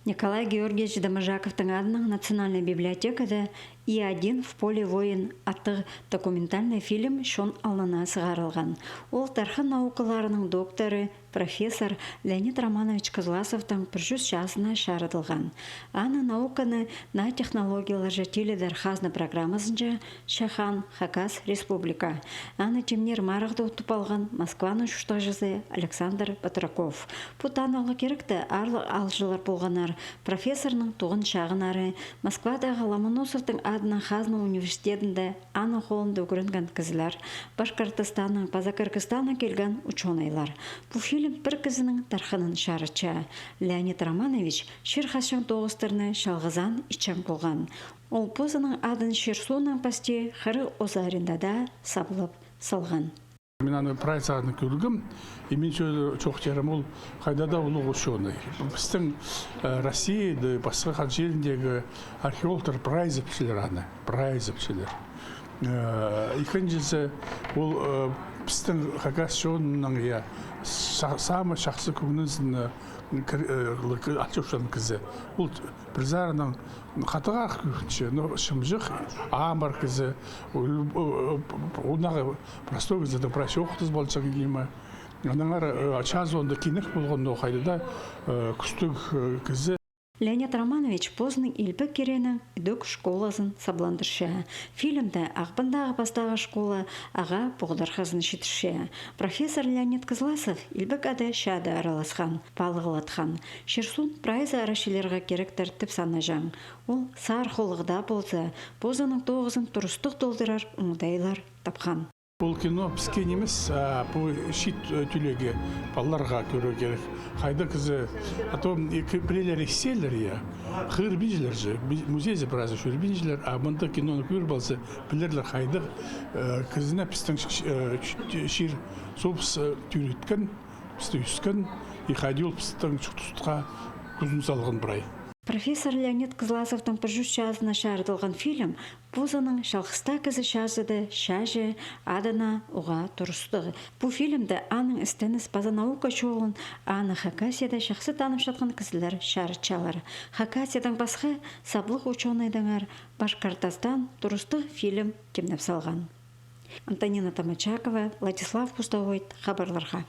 Николай Георгиевич Доможаковтың адының Национальной библиотекада «И-1 в поле воин» атты документальный фильм шон алына сығарылған. Ол тарихы наукаларының докторы, профессор Леонид Романович Козласовтың 100 жасына шарыдылған. Аны науканы на технологиялар жетелі дархазны программасынша Шахан, Хакас, Республика. Аны темнер марықты ұттып алған Москваның шуштажызы Александр Батраков. Путаналы керікті арлы алжылар болғанар. Профессорның туғын шағынары Москвадағы Ломоносовтың адына Хазна университетінде аны қолында көрінген кізілер, Башқұртстанның, Казақстаннан келген ученыйлар. Бұл фильм бір кізінің тархының шарыча. Леонид Романович Шерхашын тоғыстырны шалғызан ичен болған. Ол позының адын Шерсуның пасте қыры озарында сабылып салған. Мен аны прайсағыны көргім, емен çox жерім ол қайдада ұлы ученый. Біздің Россияда, басқа қан жеріндегі археологтар прайз өпшілер аны, прайз өпшілер. Екіншісі, ол біздің Хакас жонының самы шақсы көңінізін атшықшының кізі. Ол бір зарының қатыға көрінші, шымжық амар кізі, онағы простой кізі, прайсы оқытыз болчақ кейімі. Оныңар ачазуында кенек болғанда оқайды күстік кізі. Леонид Романович позның илбі керенің үдік школасын сабландыршы. Фильмді ақпындағы бастағы школа аға бұғдархазын шетірші. Профессор Леонид Козласов илбік ады шады араласқан, балығылатқан. Шерсун прайзы арашилерға керектер тіп саны жаң. Ол сар қолығда болса, позының тоғызын тұрыстық толдырар ұңдайлар тапқан. Бұл кино бізге немес, бұл шит түлеге балаларға көру керек. Қайды кізі, білелер екселер, қыр бейжілер же, музейзе біразы шөр бейжілер, мұнда киноны көр балсы, білерлер қайды кізіне біздің шир соғыс түреткен, бізді үскен, қайды ол біздің шықтұстыға күзін салған бірай. Профессор Леонид Козласовтың 100 жазына шарыдылған фильм Бузаның шалқыста кізі шазыды шажы адына ұға тұрыстығы. Бұл фильмді аның істініс база наука шоғын аны Хакасияда шақсы танып жатқан кізілер шарычалар. Хакасиядан басқа саблық ученыйдыңар Башқұртстан тұрыстық фильм кемнеп салған. Антонина Тамачакова, Владислав Пустовойт, хабарларға.